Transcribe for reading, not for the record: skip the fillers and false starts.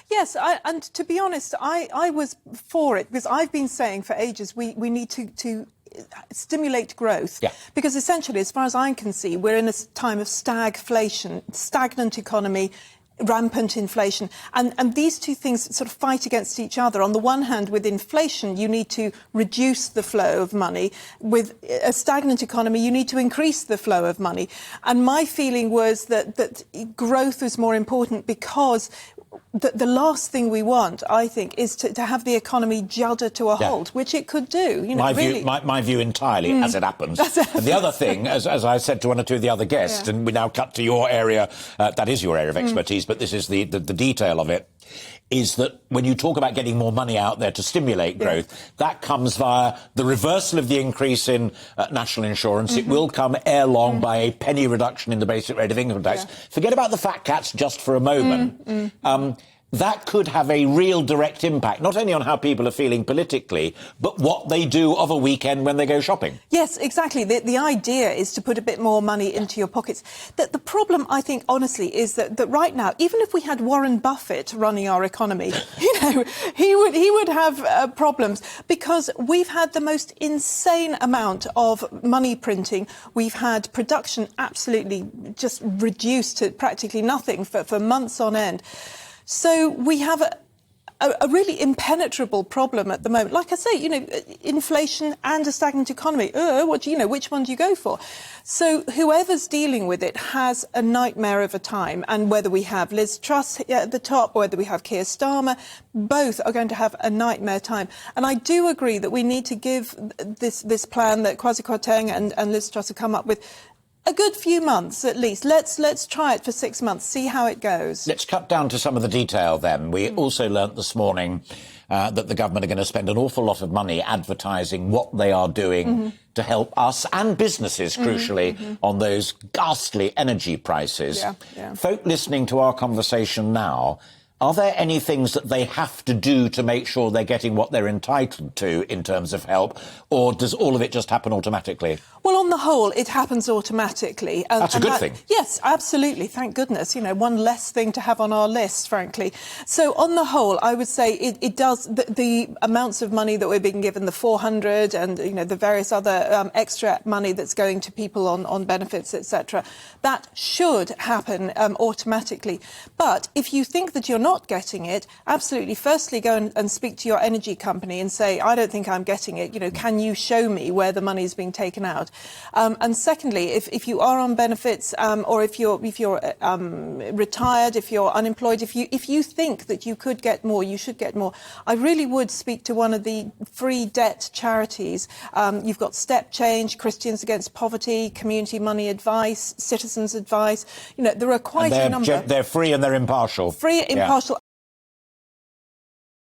Yes, and to be honest, I was for it, because I've been saying for ages we need to stimulate growth. Yeah. Because essentially, as far as I can see, we're in a time of stagflation, stagnant economy, rampant inflation. And these two things sort of fight against each other. On the one hand, with inflation, you need to reduce the flow of money. With a stagnant economy, you need to increase the flow of money. And my feeling was that growth was more important, because the last thing we want, I think, is to have the economy judder to a halt, which it could do. You know, my view entirely, as it happens. And the other thing, as I said to one or two of the other guests, and we now cut to your area, that is your area of expertise, but this is the detail of it, is that when you talk about getting more money out there to stimulate growth, that comes via the reversal of the increase in national insurance. It will come ere long by a penny reduction in the basic rate of income tax. Forget about the fat cats just for a moment. That could have a real direct impact, not only on how people are feeling politically, but what they do of a weekend when they go shopping. Yes, exactly. The idea is to put a bit more money into your pockets. The problem, I think, honestly, is that right now, even if we had Warren Buffett running our economy, you know, he would have problems, because we've had the most insane amount of money printing. We've had production absolutely just reduced to practically nothing for months on end. So we have a really impenetrable problem at the moment. Like I say, you know, inflation and a stagnant economy. Which one do you go for? So whoever's dealing with it has a nightmare of a time. And whether we have Liz Truss at the top, or whether we have Keir Starmer, both are going to have a nightmare time. And I do agree that we need to give this plan that Kwasi Kwarteng and Liz Truss have come up with a good few months at least. Let's try it for 6 months, see how it goes. Let's cut down to some of the detail then. We also learnt this morning that the government are going to spend an awful lot of money advertising what they are doing to help us and businesses, crucially, on those ghastly energy prices. Folk listening to our conversation now, are there any things that they have to do to make sure they're getting what they're entitled to in terms of help, or does all of it just happen automatically? Well, on the whole, it happens automatically. That's a good thing. Yes, absolutely. Thank goodness. You know, one less thing to have on our list, frankly. So on the whole, I would say it does. The amounts of money that we're being given, the 400 and, you know, the various other extra money that's going to people on benefits, etc., that should happen automatically. But if you think that you're not getting it, absolutely, firstly, go and speak to your energy company and say, I don't think I'm getting it. You know, can you show me where the money is being taken out? And secondly, if you are on benefits, or if you're retired, if you're unemployed, if you think that you could get more, you should get more, I really would speak to one of the free debt charities. You've got Step Change, Christians Against Poverty, Community Money Advice, Citizens Advice. You know, there are quite a number. They're free and they're impartial. Free, impartial.